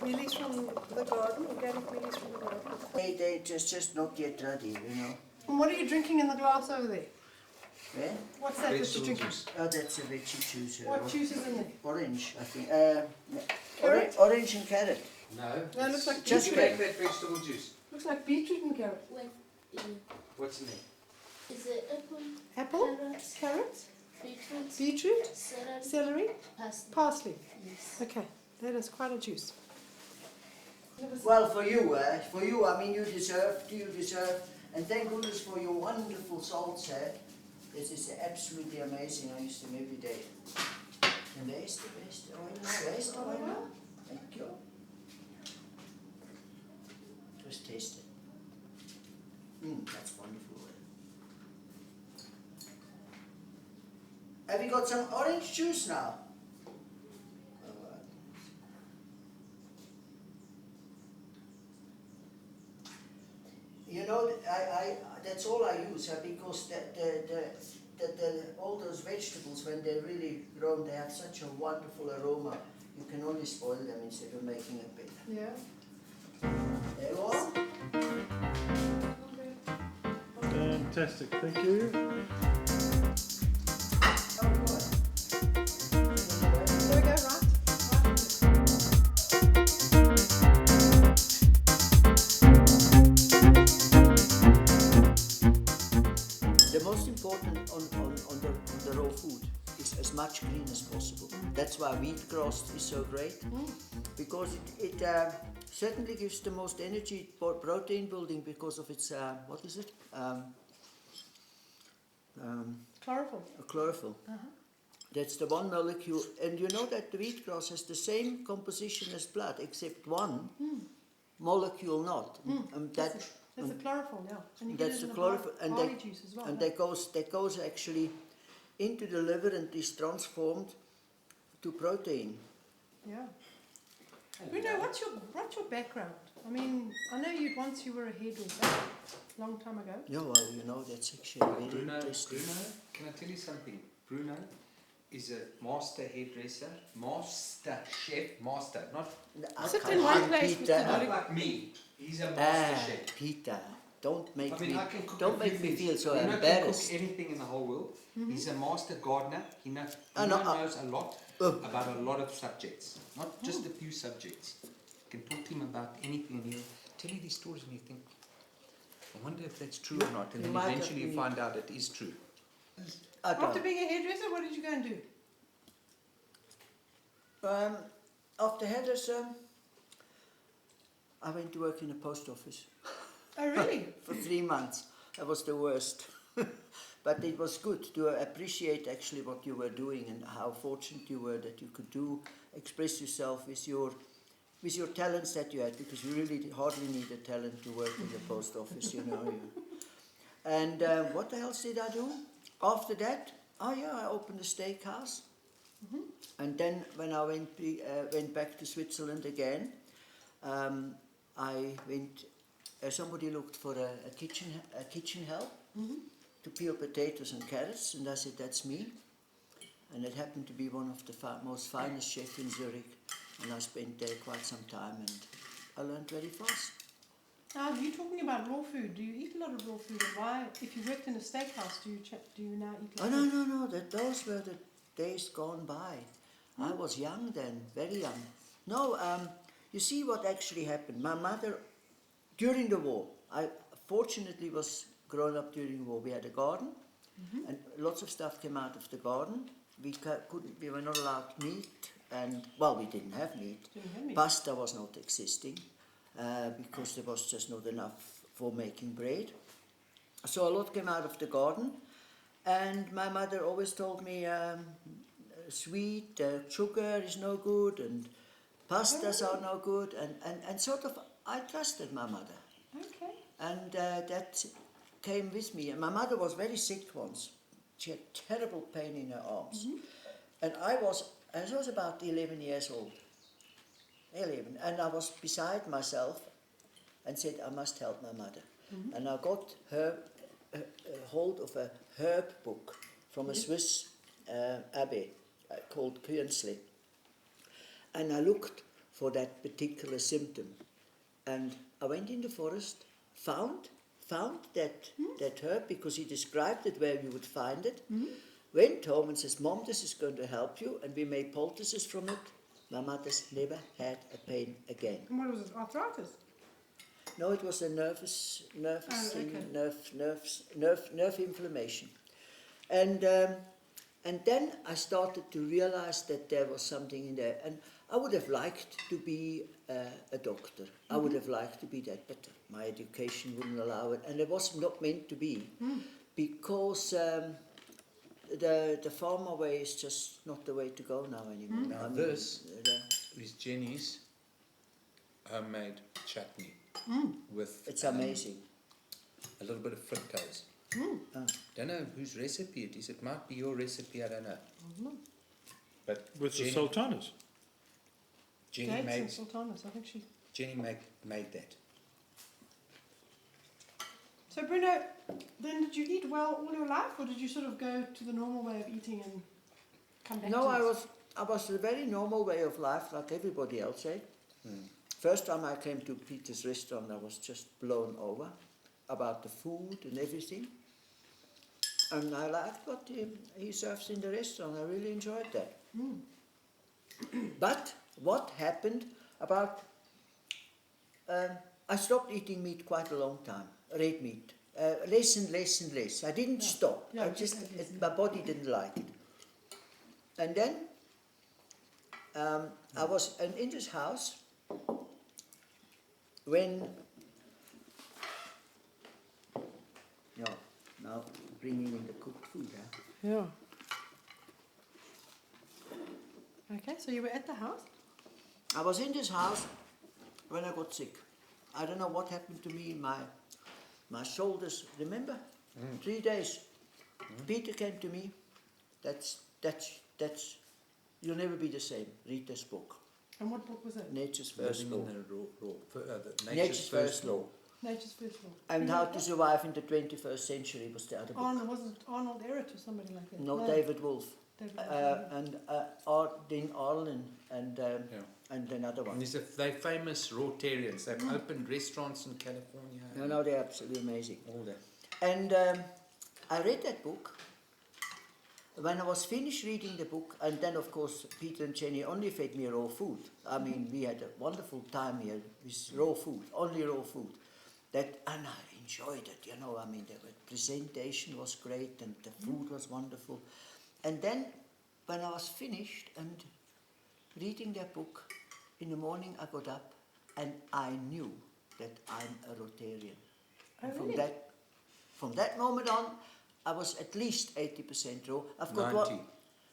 mealies from the garden, organic mealies from the garden. They just not yet ready, you know. And what are you drinking in the glass over there? Yeah? What's that that you're Vegetable drinking? juice. Oh, that's a veggie juice. What juice is in there? Orange, I think. Carrot? Orange and carrot. No. No, it looks like Just Just beetroot. make that vegetable juice. Looks like beetroot and carrot. What's in there? Is it apple, Apple, carrots, carrots, beetroot, beetroot, celery, celery, parsley? parsley. Yes. Okay, that is quite a juice. Well, for you, I mean, you deserve, and thank goodness for your wonderful salts, This is absolutely amazing. I use them every day. And where's the oil now? Thank you. Just taste it. That's wonderful. Have you got some orange juice now? You know, that's all I use because all those vegetables, when they're really grown, they have such a wonderful aroma. You can only spoil them instead of making it better. Yeah. There you go. Fantastic, thank you. Oh, good. There we go, right? The most important on the raw food is as much green as possible. That's why wheatgrass is so great, because it certainly gives the most energy for protein building because of its, what is it? Chlorophyll. Chlorophyll. That's the one molecule, and you know that the wheatgrass has the same composition as blood, except one molecule not. And That's the chlorophyll, yeah. And you that's get it in the chlorophyll, and barley juice as well. and yeah. that goes actually into the liver and is transformed to protein. Yeah. Bruno, what's your background? I mean, I know once you were a hairdresser, a long time ago. Yeah, well, you know, that's actually very Bruno, interesting. can I tell you something? Bruno is a master hairdresser, master chef, master, not Sit in one place, Peter. Mr. not like me. He's a master chef. Peter, don't make I mean, me, I can cook don't a make few me things. feel so Bruno embarrassed. can cook anything in the whole world. He's a master gardener. He knows, I know, knows a lot about a lot of subjects, not just a few subjects. You can talk to him about anything and he'll tell you these stories and you think, I wonder if that's true or not. And You then might have eventually you been- find out it is true. I After don't. being a hairdresser, what did you go and do? After hairdresser, I went to work in a post office. Oh, really? For 3 months. That was the worst. But it was good to appreciate actually what you were doing and how fortunate you were that you could express yourself with your talents that you had, because you really hardly need a talent to work in the post office, you know. And what else did I do? After that, I opened a steakhouse. And then when I went back to Switzerland again, I went. Somebody looked for a kitchen help to peel potatoes and carrots, and I said, that's me. And it happened to be one of the most finest chefs in Zurich, and I spent there quite some time, and I learned very fast. Now, you're talking about raw food. Do you eat a lot of raw food? And why, if you worked in a steakhouse, do you now eat a Oh, lot of no, those were the days gone by. I was young then, very young. No, you see what actually happened. My mother, during the war, I fortunately was grown up during the war. We had a garden, and lots of stuff came out of the garden. We were not allowed meat, and well, we didn't have meat. Didn't have meat. Pasta was not existing because there was just not enough for making bread. So a lot came out of the garden, and my mother always told me sweet sugar is no good, and pastas are no good, and sort of I trusted my mother. Okay. And that came with me. And my mother was very sick once. She had terrible pain in her arms. And I was about 11 years old. 11. And I was beside myself and said, I must help my mother. And I got her hold of a herb book from a Swiss abbey called Künzli. And I looked for that particular symptom. And I went in the forest, found that herb because he described it where you would find it. Went home and says, Mom, this is going to help you, and we made poultices from it. My mother's never had a pain again. And what was it? Arthritis? No, it was a nerve inflammation. And then I started to realize that there was something in there. And I would have liked to be a doctor. I would have liked to be that, but my education wouldn't allow it. And it was not meant to be because the farmer way is just not the way to go now anymore. Now I mean, this is Jenny's homemade chutney with it's amazing. a little bit of fructose. Ah. Don't know whose recipe it is. It might be your recipe. I don't know. But With Jenny, the sultanas. Jenny Dates and made sultanas. I think she. Jenny made that. So Bruno, then did you eat well all your life, or did you sort of go to the normal way of eating and come back? No, to I was a very normal way of life, like everybody else, eh? First time I came to Peter's restaurant, I was just blown over about the food and everything. And I liked what he serves in the restaurant. I really enjoyed that. But what happened about... I stopped eating meat quite a long time, red meat. Less and less and less. I didn't stop. Yeah, I just yes. my body didn't like it. And then I was in this house when... Yeah, now bringing in the cooked food. Yeah. Okay, so you were at the house? I was in this house when I got sick. I don't know what happened to me. My shoulders. Remember, 3 days. Peter came to me. That's. You'll never be the same. Read this book. And what book was it? Nature's First Living Law. in the Nature's First Law. Nature's First Law. And How to Survive in the 21st Century was the other book. Arnold, was it Arnold Ehret or somebody like that? No, David Wolfe. David And Dean Arlen and another one. They're famous Rotarians. They've opened restaurants in California. No, they're absolutely amazing. All that. And I read that book. When I was finished reading the book, and then of course Peter and Jenny only fed me raw food. I mean, we had a wonderful time here with raw food, only raw food. And I enjoyed it, you know. I mean, the presentation was great and the food was wonderful. And then when I was finished and reading that book, in the morning I got up and I knew that I'm a Rotarian. And Oh, really? from that moment on, I was at least 80% raw. I've got 90.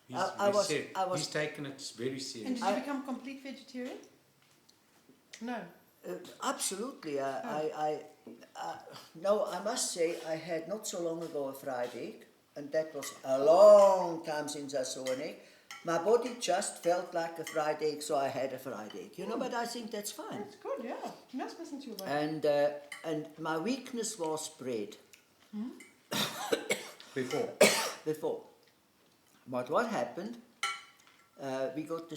what? He's taken it very And serious. did you become complete vegetarian? No. Absolutely. No, I must say I had not so long ago a fried egg, and that was a long time since I saw an egg. My body just felt like a fried egg, so I had a fried egg. You know, but I think that's fine. That's good, yeah. You must listen to your body. And my weakness was bread. Before. But what happened? We got the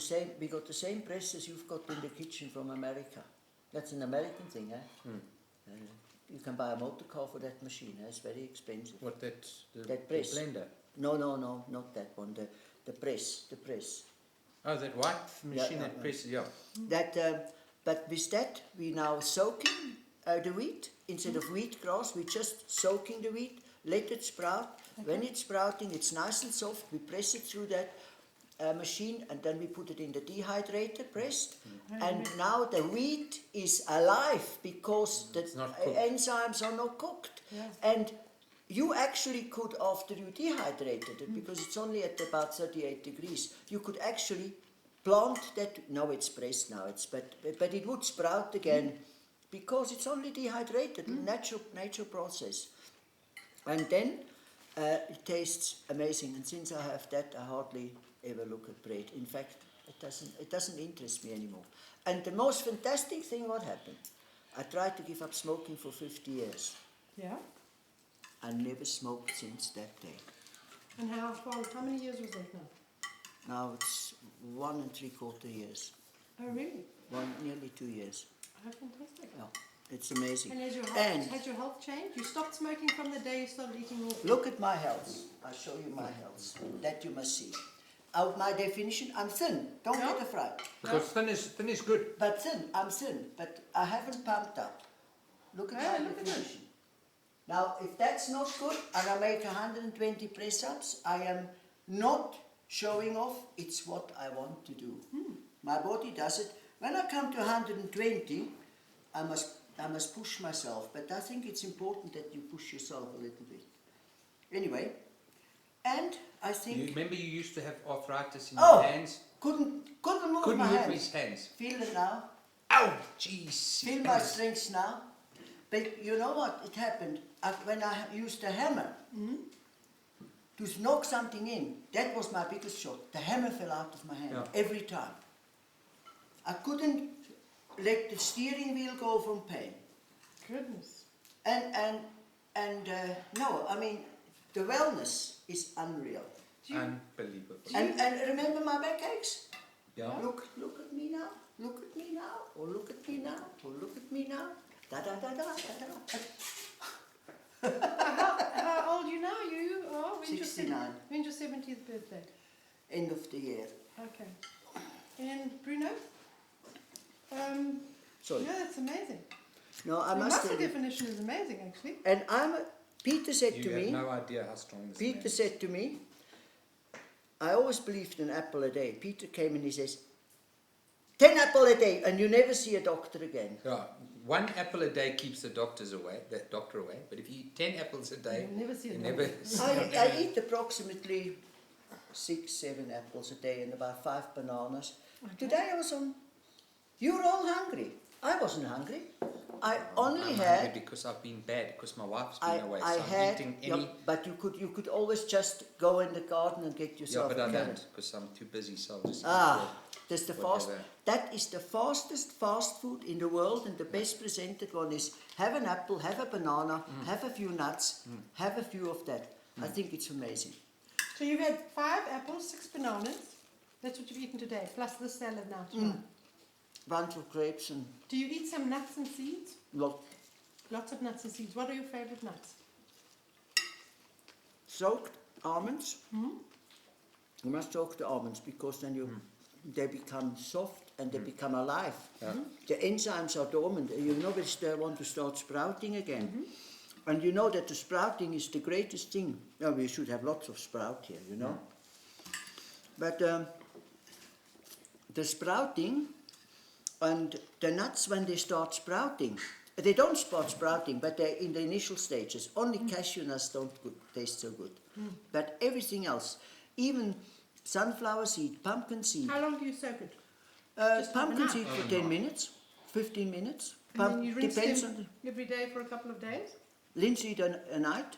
same press as you've got in the kitchen from America. That's an American thing, eh? You can buy a motor car for that machine. It's very expensive. What that press. The blender? No, not that one. The press. Oh, that white machine Yeah, that presses. Yeah. But with that, we now soaking the wheat. Instead of wheatgrass, we just soaking the wheat, let it sprout. Okay. When it's sprouting, it's nice and soft. We press it through that machine, and then we put it in the dehydrator, pressed. And now the wheat is alive because the enzymes are not cooked. Yeah. And you actually could, after you dehydrated it, because it's only at about 38 degrees, you could actually plant that. No, it's pressed now. But it would sprout again because it's only dehydrated. Natural process. And then it tastes amazing. And since I have that, I hardly ever look at bread. In fact, it doesn't interest me anymore. And the most fantastic thing, what happened? I tried to give up smoking for 50 years. Yeah. I never smoked since that day. And how many years was that now? Now it's 1 3/4 years. Oh, really? Nearly 2 years. Oh, fantastic. Yeah, it's amazing. And And- has your health changed? You stopped smoking from the day you started eating raw food? Look at my health. I'll show you my health. That you must see. My definition, I'm thin. Don't No. get afraid. Because thin is good. But thin, I'm thin. But I haven't pumped up. Look at Yeah, my look at definition. Now, if that's not good, and I make 120 press-ups, I am not showing off. It's what I want to do. My body does it. When I come to 120, I must push myself. But I think it's important that you push yourself a little bit. Anyway, and I think... You remember you used to have arthritis in Oh! your hands? Couldn't move Couldn't my move hands. his hands. Feel it now. Ow! Jeez. Feel my strength now. But you know what? It happened when I used a hammer to knock something in. That was my biggest shot. The hammer fell out of my hand every time. I couldn't let the steering wheel go from pain. Goodness. No, I mean the wellness is unreal. Unbelievable. And remember my backaches? Yeah. Look at me now. Look at me now. Or look at me now. Or look at me now. Da da da da da da. How old are you now? You are? When's your 69. When's your 70th birthday? End of the year. Okay. And Bruno? Sorry. Yeah, that's amazing. No, I The must muscle tell you. definition is amazing, actually. And Peter said You to have me, no idea how strong this Peter man is. said to me, I always believed in an apple a day. Peter came and he says, 10 apple a day, and you never see a doctor again. Yeah, 1 apple a day keeps the doctor away. But if you eat 10 apples a day, You'll never see a you doctor. never see I eat approximately 6-7 apples a day and about 5 bananas. Okay. Today I was on, you were all hungry. I wasn't hungry. I only I'm had, hungry because I've been bad, because my wife's been away. I So I'm had, eating yeah, any... but you could always just go in the garden and get Yeah, yourself but a I carrot. don't, because I'm too busy, so I'll just eat That's the whatever. that is the fastest fast food in the world, and the best presented one is have an apple, have a banana, have a few nuts, have a few of that. I think it's amazing. So you've had 5 apples, 6 bananas. That's what you've eaten today, plus this salad now tonight. Bunch of grapes and Do you eat some nuts and seeds? lot Lots of nuts and seeds. What are your favourite nuts? soaked almonds. You must soak the almonds because then they become soft and they become alive. The enzymes are dormant. You know they want to start sprouting again. And you know that the sprouting is the greatest thing. Well, we should have lots of sprout here, you know. But the sprouting and the nuts, when they start sprouting, they don't start sprouting, but they're in the initial stages. Only cashew nuts don't taste so good. But everything else, even sunflower seed, pumpkin seed, How long do you soak it? Just pumpkin overnight? seed for 10 minutes, 15 minutes. And then you rinse Depends them on every day for a couple of days? linseed a night.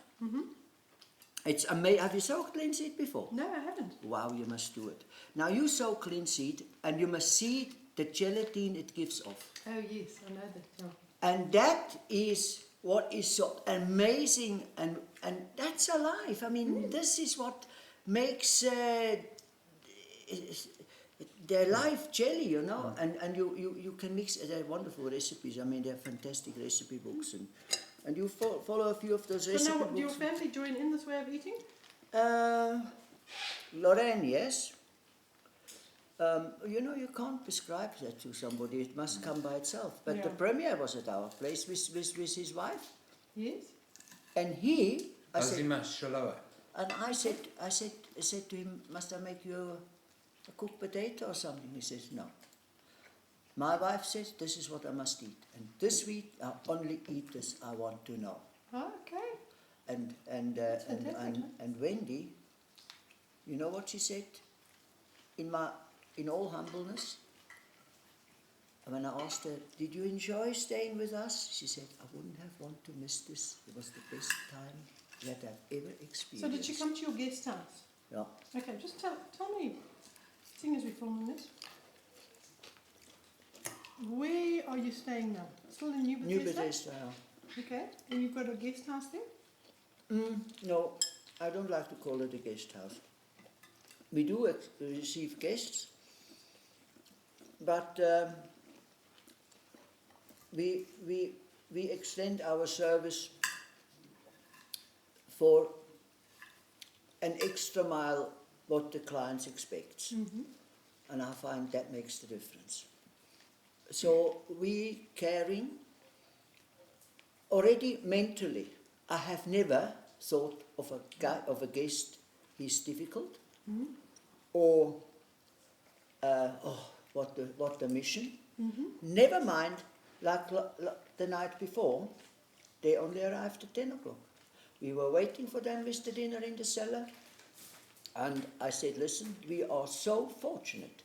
It's amazing. Have you soaked linseed before? No, I haven't. Wow, you must do it. Now you soak linseed and you must see the gelatin it gives off. Oh yes, I know that. Yeah. And that is what is so amazing, and that's alive. I mean, this is what makes their life jelly, you know. And you can mix. They're wonderful recipes. I mean, they're fantastic recipe books, and you follow a few of those So recipe now, do your books. family join in this way of eating? Lorraine, yes. You know, you can't prescribe that to somebody. It must come by itself. But the Yeah. premier was at our place with his wife, Yes. and I said, Azima Shaloa. and I said to him, must I make you a cooked potato or something? He says, no. My wife says, this is what I must eat. And this week, I only eat this I want to know. Oh, okay. And fantastic, and Wendy, you know what she said? In all humbleness, when I asked her, did you enjoy staying with us? She said, I wouldn't have wanted to miss this. It was the best time that I've ever experienced. So did she come to your guest house? Yeah. Okay, just tell me, seeing as we're filming this, where are you staying now? Still in New Bethesda? New Bethesda, yeah. Okay, and you've got a guest house there? No, I don't like to call it a guest house. We do receive guests, but we extend our service for an extra mile what the clients expects. And I find that makes the difference. So we caring, already mentally, I have never thought of a guest he's difficult, or what the mission. Never mind, like the night before, they only arrived at 10 o'clock. We were waiting for them with the dinner in the cellar, and I said, listen, we are so fortunate,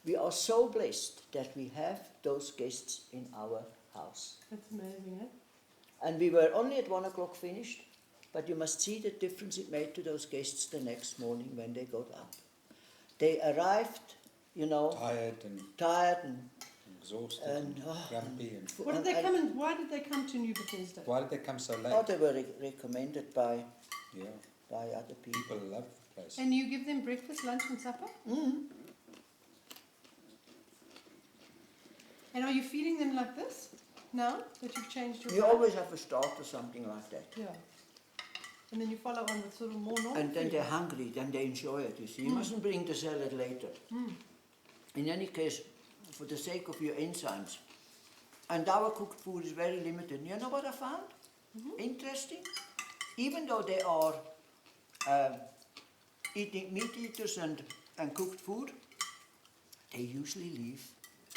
we are so blessed that we have those guests in our house. That's amazing, eh? And we were only at 1 o'clock finished, but you must see the difference it made to those guests the next morning when they got up. They arrived, you know, tired and exhausted and grumpy. And What did they come and why did they come to New Bethesda? why did they come so late? oh, they were recommended by Yeah, other people. people love the place. And you give them breakfast, lunch and supper? And are you feeding them like this now that you've changed your You diet? always have a start or something like that. Yeah. And then you follow on with sort of more normal And then food. they're hungry, then they enjoy it, you see. You mustn't bring the salad later. In any case, for the sake of your enzymes. And our cooked food is very limited. You know what I found? Interesting. Even though they are eating meat eaters and cooked food, they usually leave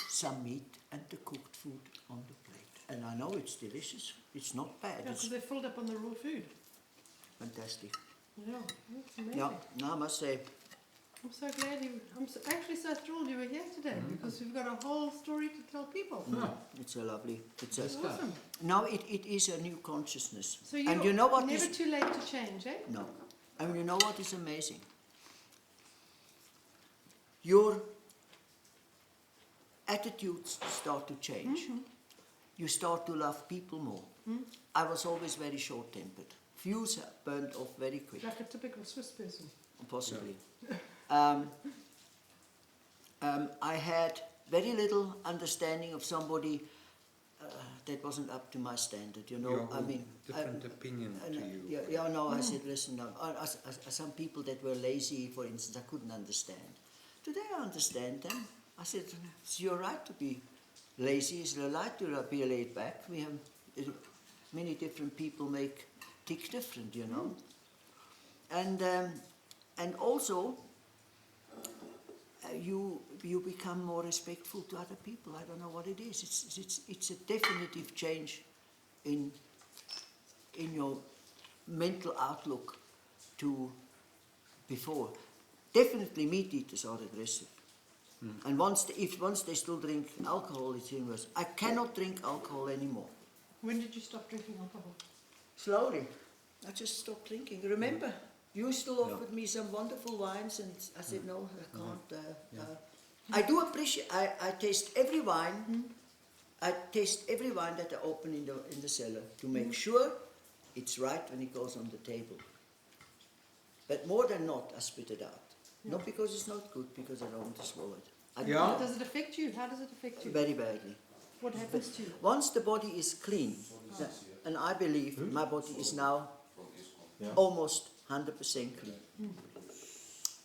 some meat and the cooked food on the plate. And I know it's delicious. It's not bad. Yeah, It's because they're filled up on the raw food. fantastic. Yeah, that's amazing. Yeah, no, I must say, I'm so glad actually so thrilled you were here today because we've got a whole story to tell people. it's a lovely, it's a, That's awesome. now it is a new consciousness. So And you know what never is, too late to change, eh? no, and you know what is amazing? Your attitudes start to change. You start to love people more. I was always very short-tempered. Fuse burned off very quick, Like a typical Swiss person. possibly. I had very little understanding of somebody that wasn't up to my standard, you know. Yeah, I mean, different opinion to you. yeah, no, I said, listen, some people that were lazy, for instance, I couldn't understand. Today I understand them. I said, it's your right to be lazy, it's your right to be laid back. We have many different people make tick different, you know. And also, you become more respectful to other people. I don't know what it is. It's a definitive change in your mental outlook to before. Definitely, meat eaters are aggressive. And once they still drink alcohol, it's even worse. I cannot drink alcohol anymore. When did you stop drinking alcohol? Slowly, I just stopped drinking. Remember, you still offered me some wonderful wines, and I said no, I can't. I do appreciate. I taste every wine. I taste every wine that I open in the cellar to make sure it's right when it goes on the table. But more than not, I spit it out. Not because it's not good, because I don't want to swallow it. Yeah. Does it affect you? How does it affect you? Very badly. What happens to you? Once the body is clean, and I believe my body is now almost 100% clean.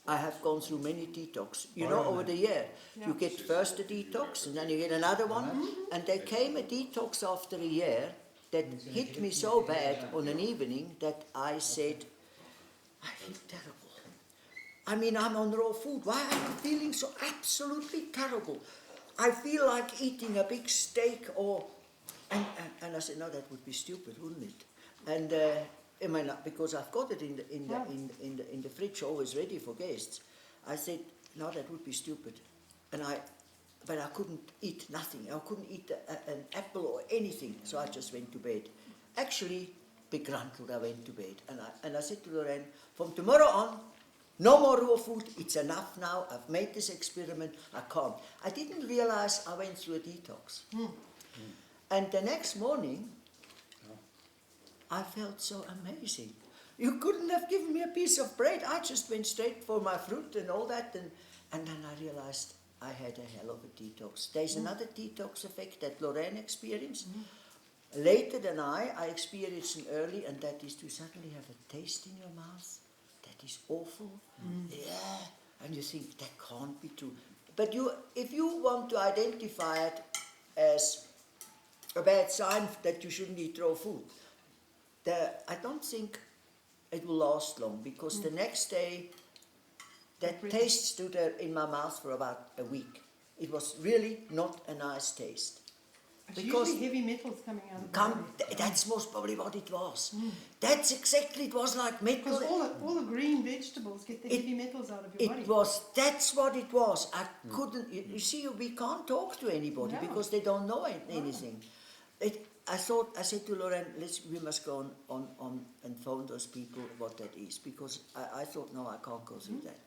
I have gone through many detox. You know, over the year, you get first a detox, and then you get another one, and there came a detox after a year that hit me so bad on an evening that I said, I feel terrible. I mean, I'm on raw food. Why am I feeling so absolutely terrible? I feel like eating a big steak and I said, no, that would be stupid, wouldn't it? And I mean, because I've got it in the fridge, always ready for guests. I said, no, that would be stupid. But I couldn't eat nothing. I couldn't eat an apple or anything. So I just went to bed. Actually, begruntled, I went to bed. And I said to Lorraine, from tomorrow on, no more raw food, it's enough now, I've made this experiment, I can't. I didn't realize I went through a detox. And the next morning, I felt so amazing. You couldn't have given me a piece of bread, I just went straight for my fruit and all that, and then I realized I had a hell of a detox. There's another detox effect that Lorraine experienced. Later than I experienced it early, and that is to suddenly have a taste in your mouth. That is awful. Yeah. And you think, that can't be true. But if you want to identify it as a bad sign that you shouldn't eat raw food, I don't think it will last long, because the next day, that taste stood there in my mouth for about a week. It was really not a nice taste. It's Because usually heavy metals coming out of the body. that's most probably what it was. That's exactly, it was like metal. Because all the green vegetables get the heavy metals out of your body. That's what it was. I couldn't, you see, we can't talk to anybody No. because they don't know anything. I said to Lauren, we must go on and phone those people what that is, because I thought, no, I can't go through that.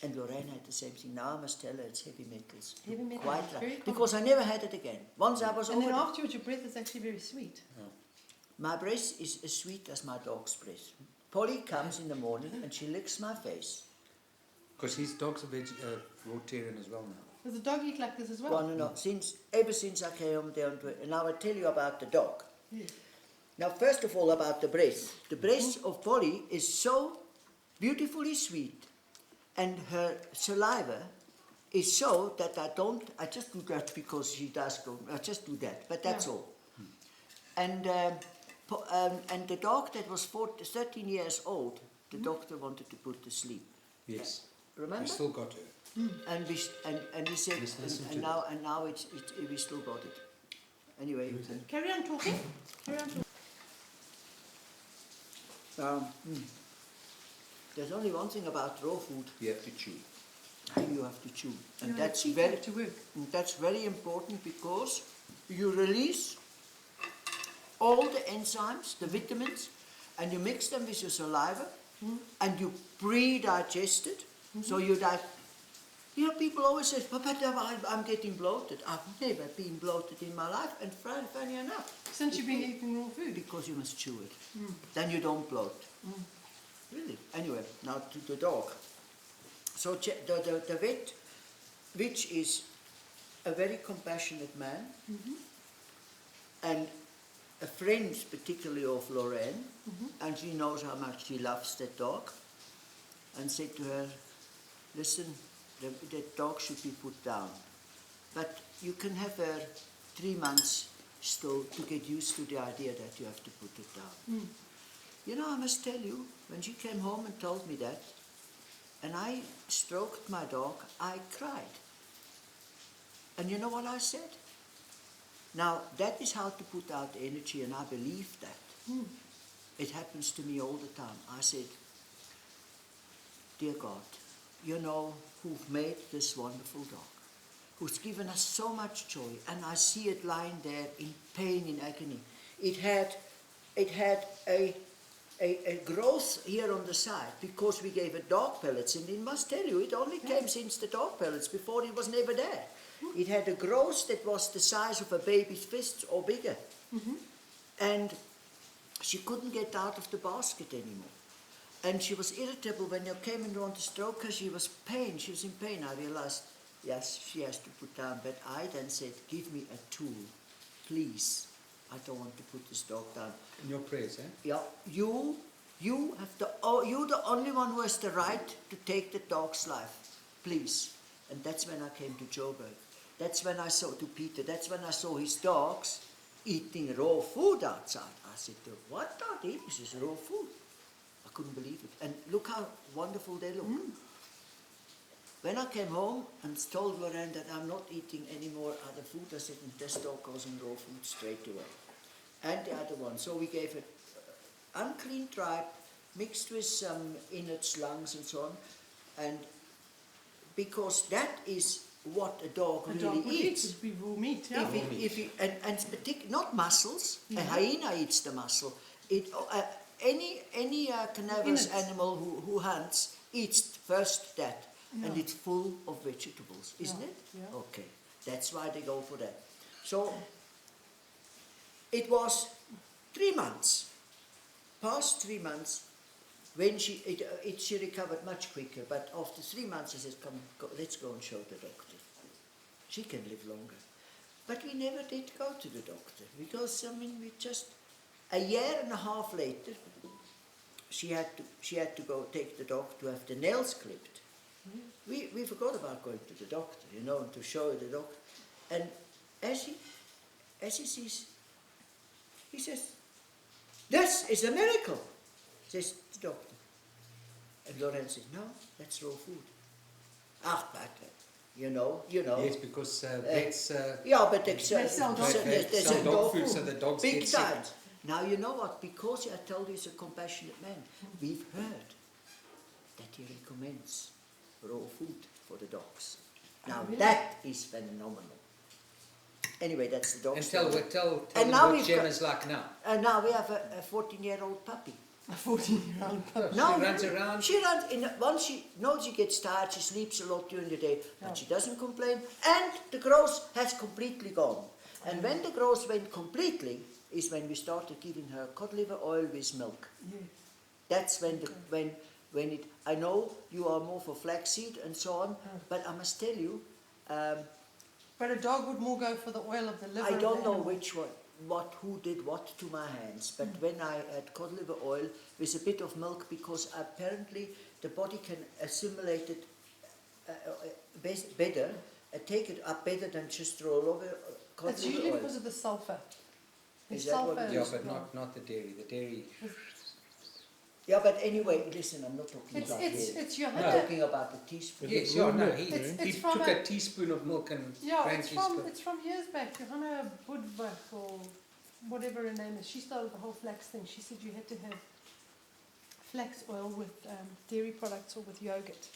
And Lorraine had the same thing. Now I must tell her it's heavy metals. Heavy metals, Quite very right. common. Because I never had it again. Once I was And over then it. afterwards, your breath is actually very sweet. My breath is as sweet as my dog's breath. Polly comes in the morning and she licks my face. Because his dog's a vegetarian as well now. Does the dog eat like this as well? Well, no, ever since I came home down to it. And now I'll tell you about the dog. Yes. Now, first of all, about the breath. The breath of Polly is so beautifully sweet, and her saliva is so that I just do that because she does go, I just do that, but that's all. And the dog that was 13 years old, the doctor wanted to put to sleep. Yes. Remember? We still got her. And we said, Listen and to now we still got it. Anyway, Carry on talking. Carry on talking. there's only one thing about raw food. You have to chew. You have to chew, and Your that's teeth very have to work. that's very important, because you release all the enzymes, the vitamins, and you mix them with your saliva, and you pre-digest it. So you people always say, but I'm getting bloated. I've never been bloated in my life, and funny enough, Since you've been eating raw food. because you must chew it. Then you don't bloat. Really. Anyway, now to the dog. So the vet, which is a very compassionate man, and a friend particularly of Lorraine, and she knows how much she loves that dog, and said to her, listen, the dog should be put down. But you can have her 3 months still to get used to the idea that you have to put it down. You know, I must tell you, when she came home and told me that, and I stroked my dog, I cried. And you know what I said? Now, that is how to put out energy, and I believe that. It happens to me all the time. I said, dear God, you know who've made this wonderful dog, who's given us so much joy, and I see it lying there in pain, in agony. It had a growth here on the side because we gave it dog pellets, and I must tell you, it only came since the dog pellets. Before, it was never there. It had a growth that was the size of a baby's fist or bigger, and she couldn't get out of the basket anymore. And she was irritable when you came and wanted to stroke her. She was in pain. I realized, yes, she has to put down. But I then said, give me a tool, please. I don't want to put this dog down. In your prayers, eh? Yeah, you're the only one who has the right to take the dog's life, please. And that's when I came to Joburg. That's when I saw to Peter. That's when I saw his dogs eating raw food outside. I said, what are these? This is raw food. I couldn't believe it. And look how wonderful they look. When I came home and told Lorraine that I'm not eating any more other food, I said, this dog goes on raw food straight away. And the other one. So we gave it unclean tripe mixed with some innards, lungs and so on. And because that is what a dog really eats. It would be raw meat, yeah. And not muscles. A hyena eats the muscle. Any carnivorous animal who hunts eats first that, and it's full of vegetables, isn't it? Yeah. Okay, that's why they go for that. So it was 3 months, past 3 months, when she recovered much quicker. But after 3 months, I said, let's go and show the doctor. she can live longer. But we never did go to the doctor because, I mean, we just, a year and a half later, she had to go take the dog to have the nails clipped. We forgot about going to the doctor, you know, and to show the doctor. And as he sees, he says, "This is a miracle," says the doctor. And Lorraine says, "No, that's raw food." Ah, but you know. Yes, because vets. Yeah, but They sell dog food. they Sell sell dog dog food food so the dogs big get sick. time. Now you know what? Because I told you he's a compassionate man, we've heard that he recommends raw food for the dogs. Now Really? that is phenomenal. Anyway, that's the dog And story. tell And them now what we've Gemma's like now. And now we have a 14-year-old puppy. A 14-year-old puppy. No, She runs around. She runs in. Once she knows she gets tired, she sleeps a lot during the day, but Yeah. she doesn't complain. And the growth has completely gone. And when the growth went completely, is when we started giving her cod liver oil with milk. Yes. That's when when it. I know you are more for flaxseed and so on, but I must tell you, But a dog would more go for the oil of the liver. I of don't the know animal. which one, who did what to my hands, but when I had cod liver oil with a bit of milk, because apparently the body can assimilate it better, take it up better than just roll over cod It's liver usually oil. because of the sulfur. The Is that what sulfur it Yeah, is? but not the dairy. The dairy. Yeah, but anyway, listen, I'm not talking about It's it. I'm Johanna. talking about the teaspoon. Yes, raw yeah, no, milk, he, It's- he it's from took a- a teaspoon of milk and Yeah, drank it's his from years back. Johanna Budbach or whatever her name is. She started the whole flax thing. She said you had to have flax oil with dairy products or with yogurt.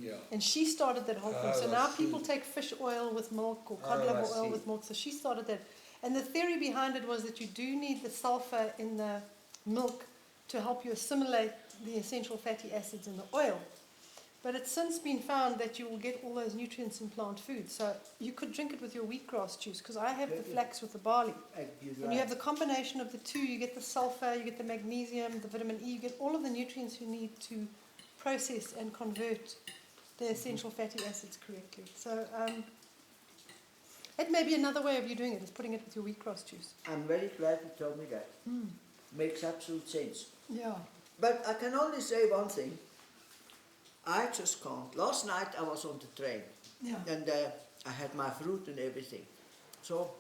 Yeah. And she started that whole thing. So Oh, I now see. people take fish oil with milk or cod Oh, I liver oil see. with milk. So she started that. And the theory behind it was that you do need the sulfur in the milk to help you assimilate the essential fatty acids in the oil. But it's since been found that you will get all those nutrients in plant food. So you could drink it with your wheatgrass juice, because I have the Yeah. flax with the barley. You're And you have right. the combination of the two. You get the sulfur, you get the magnesium, the vitamin E, you get all of the nutrients you need to process and convert the essential fatty acids correctly. So that may be another way of you doing it, is putting it with your wheatgrass juice. I'm very glad you told me that. Makes absolute sense. Yeah. But I can only say one thing. I just can't. Last night I was on the train Yeah. and I had my fruit and everything. So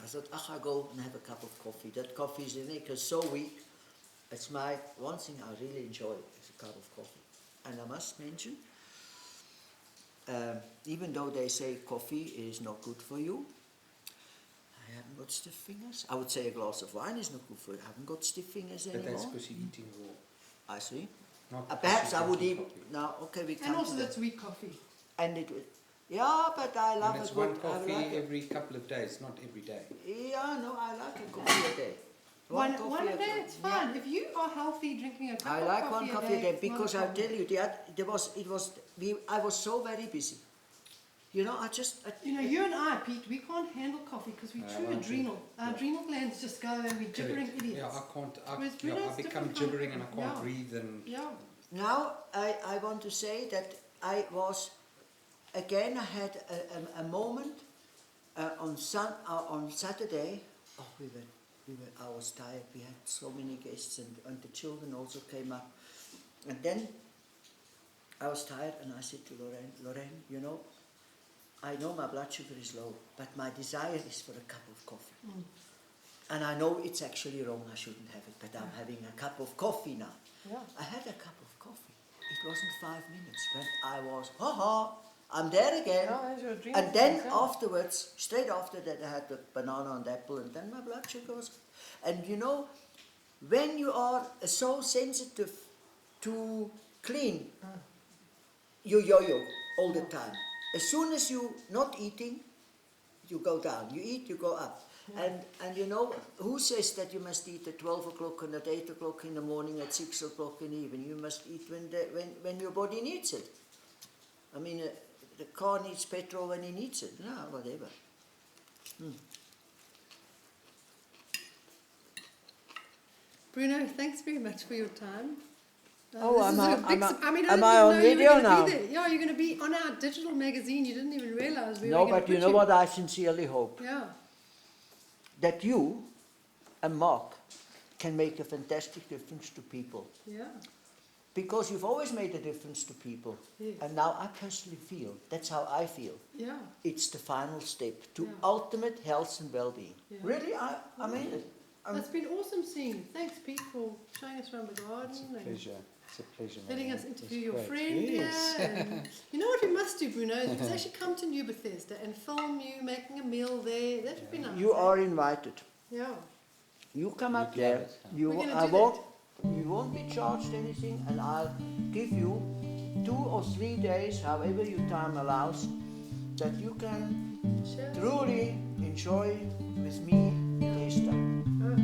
I thought, I'll go and have a cup of coffee. That coffee is in it, because so weak. It's my one thing I really enjoy is a cup of coffee. And I must mention, even though they say coffee is not good for you, I haven't got stiff fingers. I would say a glass of wine is not good for you. I haven't got stiff fingers But anymore. that's because you're eating raw. I see. Not because Perhaps you're I would drinking eat. coffee. No, okay, we And come also to that. that's wheat coffee. And it was, yeah, but I love And it's a one good. coffee I like every couple of days, not every day. yeah, no, I like a coffee a day. One coffee a day, it's yeah. fine. If you are healthy, drinking a cup I of like coffee one coffee a day it's not because a I problem. tell you, I was so very busy. You know, You know, you and I, Pete, we can't handle coffee because we're too won't adrenal. Our adrenal glands just go and we're gibbering Correct. idiots. Yeah, I can't. Whereas I Bruno's become different kind of gibbering and I thing. can't Yeah. breathe and. Yeah. now I want to say that I was, again, I had a moment on Saturday. Oh, I was tired. We had so many guests and the children also came up. And then I was tired and I said to Lorraine, you know, I know my blood sugar is low, but my desire is for a cup of coffee. And I know it's actually wrong, I shouldn't have it, but I'm having a cup of coffee now. Yeah. I had a cup of coffee. It wasn't 5 minutes when I was, I'm there again. Yeah, as your adrenal And then glands, yeah. afterwards, straight after that, I had the banana and apple, and then my blood sugar was. And you know, when you are so sensitive to clean, you yo-yo all the time. As soon as you not eating, you go down. You eat, you go up. And you know, who says that you must eat at 12 o'clock and at 8 o'clock in the morning, at 6 o'clock in the evening? You must eat when your body needs it. I mean, the car needs petrol when he needs it. No, whatever. Bruno, thanks very much for your time. Oh, this am is I- a big am I- sup- I mean, I am didn't I even on know you were video gonna now? Be there. Yeah, you're going to be on our digital magazine. You didn't even realize we were No, going but to you know what I sincerely hope? Yeah. That you and Mark can make a fantastic difference to people. Yeah. Because you've always made a difference to people. Yes. And now I personally feel, that's how I feel. Yeah. It's the final step to Yeah. ultimate health and well-being. Yeah. Really, I mean it. It's been awesome seeing you. Thanks, Pete, for showing us around the garden It's a and pleasure. It's a pleasure. letting Marianne. us It's interview your great. friend Yes. here. And you know what we must do, Bruno? Is we must actually come to New Bethesda and film you making a meal there. That would be nice. You eh? are invited. Yeah. You come up You there. get it, huh? You, We're gonna I do won't, you won't be charged anything, and I'll give you 2 or 3 days, however your time allows, that you can Sure. truly enjoy with me taste time. Oh,